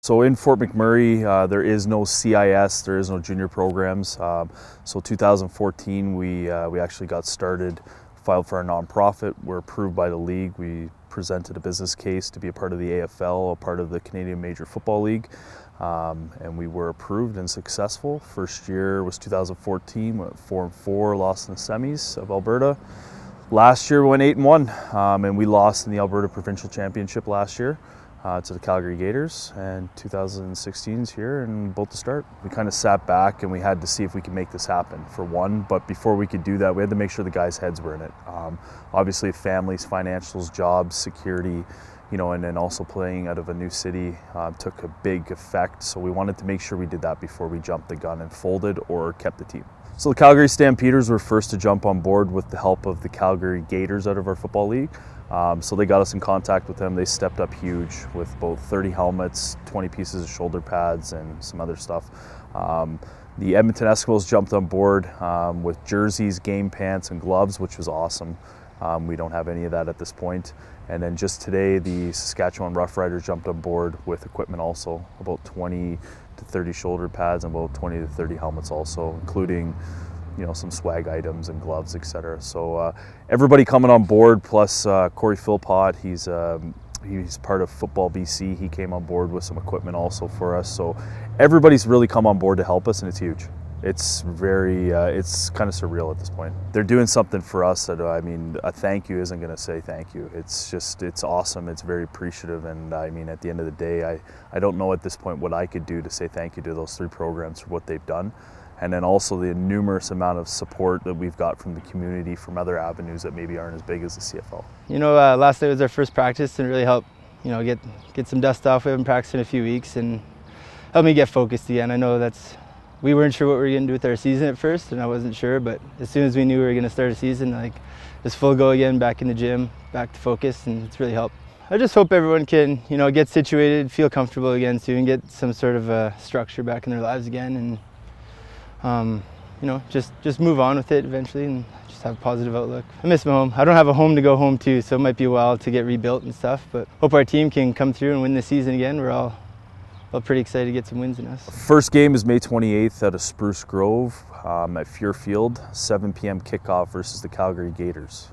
So in Fort McMurray, there is no CIS, there is no junior programs. So 2014, we actually got started, filed for our nonprofit. We're approved by the league. We presented a business case to be a part of the AFL, a part of the Canadian Major Football League, and we were approved and successful. First year was 2014, went 4-4, lost in the semis of Alberta. Last year we went 8-1, and we lost in the Alberta Provincial Championship last year to the Calgary Gators, and 2016's here and about to start. We kind of sat back and we had to see if we could make this happen, for one, but before we could do that we had to make sure the guys' heads were in it. Obviously families, financials, jobs, security, you know, and then also playing out of a new city took a big effect, so we wanted to make sure we did that before we jumped the gun and folded or kept the team. So the Calgary Stampeders were first to jump on board with the help of the Calgary Gators out of our football league. So they got us in contact with them. They stepped up huge with about 30 helmets, 20 pieces of shoulder pads, and some other stuff. The Edmonton Eskimos jumped on board with jerseys, game pants, and gloves, which was awesome. We don't have any of that at this point. And then just today, the Saskatchewan Roughriders jumped on board with equipment also, about 20 to 30 shoulder pads and about 20 to 30 helmets also, including, you know, some swag items and gloves, etc. So everybody coming on board, plus Corey Philpott, he's part of Football BC. He came on board with some equipment also for us. So everybody's really come on board to help us, and it's huge. It's very, it's kind of surreal at this point. They're doing something for us that, I mean, a thank you isn't going to say thank you. It's just, it's awesome. It's very appreciative. And I mean, at the end of the day, I don't know at this point what I could do to say thank you to those three programs for what they've done. And then also the numerous amount of support that we've got from the community, from other avenues that maybe aren't as big as the CFL. You know, last night was our first practice, and really helped, you know, get some dust off. We haven't practiced in a few weeks, and helped me get focused again. I know we weren't sure what we were going to do with our season at first, and I wasn't sure, but as soon as we knew we were going to start a season, like, just full go again, back in the gym, back to focus, and it's really helped. I just hope everyone can, you know, get situated, feel comfortable again soon, get some sort of a structure back in their lives again, and you know, just move on with it eventually and just have a positive outlook. I miss my home. I don't have a home to go home to, so it might be a while to get rebuilt and stuff, but hope our team can come through and win this season again. We're all pretty excited to get some wins in us. First game is May 28th out of Spruce Grove at Fuhr Field, 7 p.m. kickoff versus the Calgary Gators.